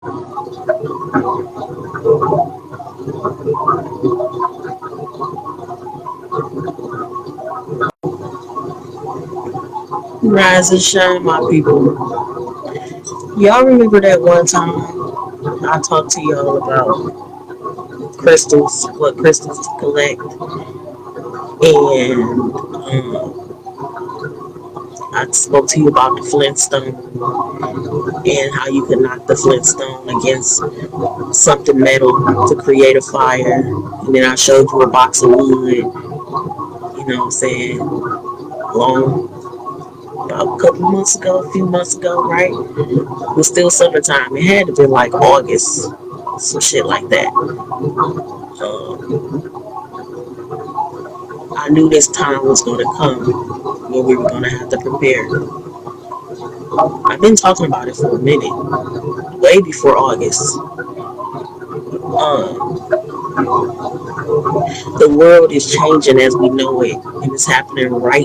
Rise and shine, my people. Y'all remember that one time I talked to y'all about crystals, what crystals to collect, and I spoke to you about the Flintstone and how you could knock the Flintstone against something metal to create a fire. And then I showed you a box of wood, you know what I'm saying, long, about a couple months ago, a few months ago, right? It was still summertime. It had to be like August, some shit like that. I knew this time was going to come where we were going to have to prepare. I've been talking about it for a minute, way before August. Um, the world is changing as we know it, and it's happening right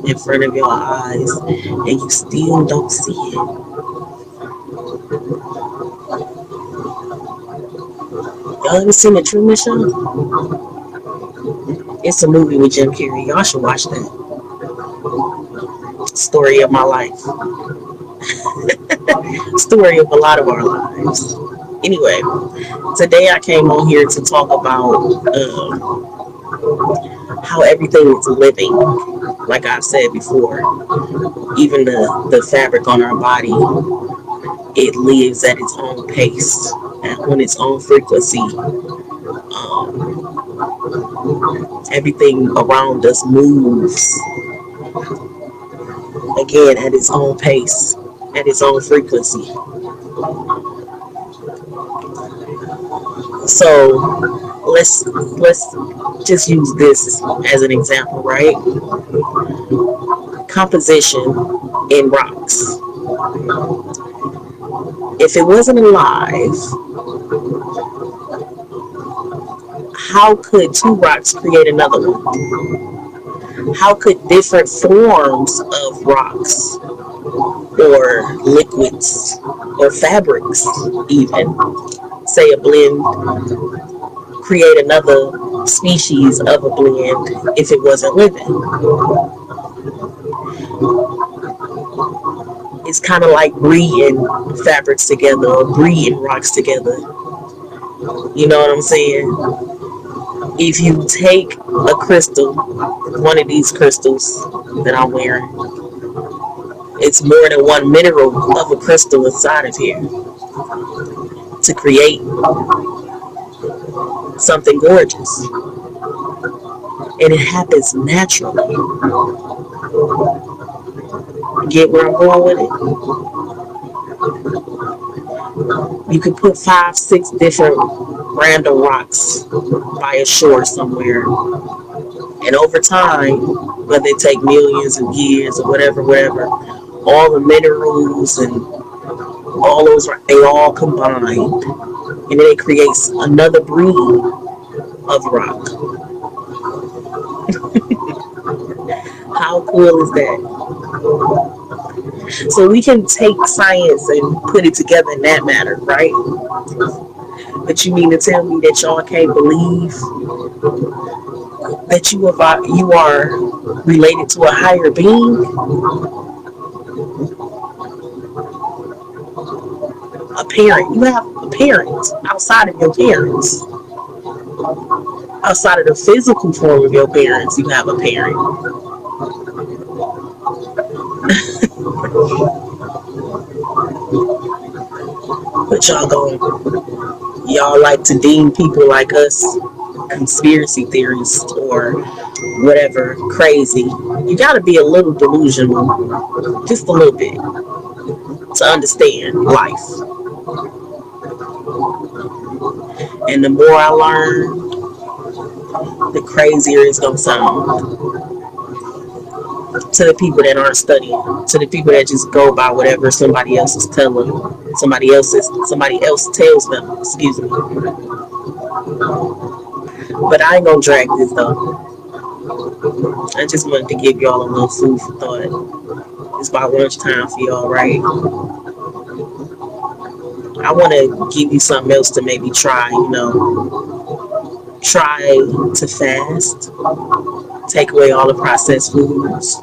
in front of your eyes, and you still don't see it. Y'all ever seen the Truman Show? It's a movie with Jim Carrey. Y'all should watch that. Story of my life. Story of a lot of our lives. Anyway, today I came on here to talk about how everything is living. Like I've said before, even the fabric on our body, it lives at its own pace, on its own frequency. Everything around us moves again at its own pace, at its own frequency. So let's just use this as an example, right? Composition in rocks. If it wasn't alive, how could two rocks create another one? How could different forms of rocks or liquids or fabrics even say a blend create another species of a blend if it wasn't living? It's kind of like breeding fabrics together or breeding rocks together. You know what I'm saying? If you take a crystal, one of these crystals that I'm wearing, it's more than one mineral of a crystal inside of here to create something gorgeous. And it happens naturally. Get where I'm going with it? You could put 5, 6 different random rocks by a shore somewhere. And over time, whether it take millions of years or whatever, all the minerals and all those, they all combine. And then it creates another breed of rock. How cool is that? So we can take science and put it together in that matter, right? But you mean to tell me that y'all can't believe that you are related to a higher being, a parent? You have a parent outside of your parents, outside of the physical form of your parents. You have a parent. But y'all like to deem people like us conspiracy theorists or whatever crazy. You got to be a little delusional, just a little bit, to understand life. And the more I learn, the crazier it's gonna sound to the people that aren't studying, to the people that just go by whatever somebody else is telling them, somebody else tells them. Excuse me. But I ain't gonna drag this though. I just wanted to give y'all a little food for thought. It's about lunchtime for y'all, right? I want to give you something else to maybe try. Try to fast, take away all the processed foods,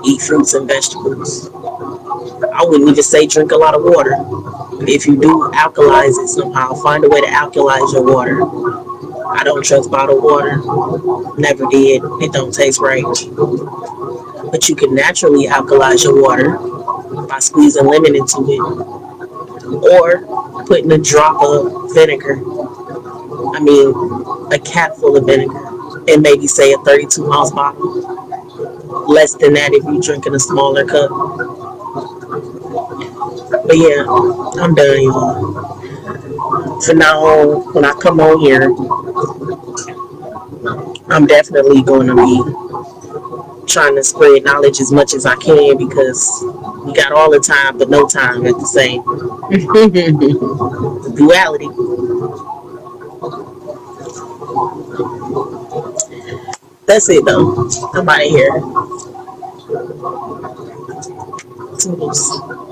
eat fruits and vegetables. I wouldn't even say drink a lot of water. If you do alkalize it somehow, find a way to alkalize your water. I don't trust bottled water. Never did. It don't taste right. But you can naturally alkalize your water by squeezing lemon into it or putting a drop of vinegar. I mean, a cap full of vinegar and maybe say a 32-ounce bottle. Less than that if you're drinking a smaller cup. But yeah, I'm done, y'all. From now on, when I come on here, I'm definitely going to be trying to spread knowledge as much as I can because you got all the time but no time at the same. Duality. That's it though. I'm out of here. Toodles.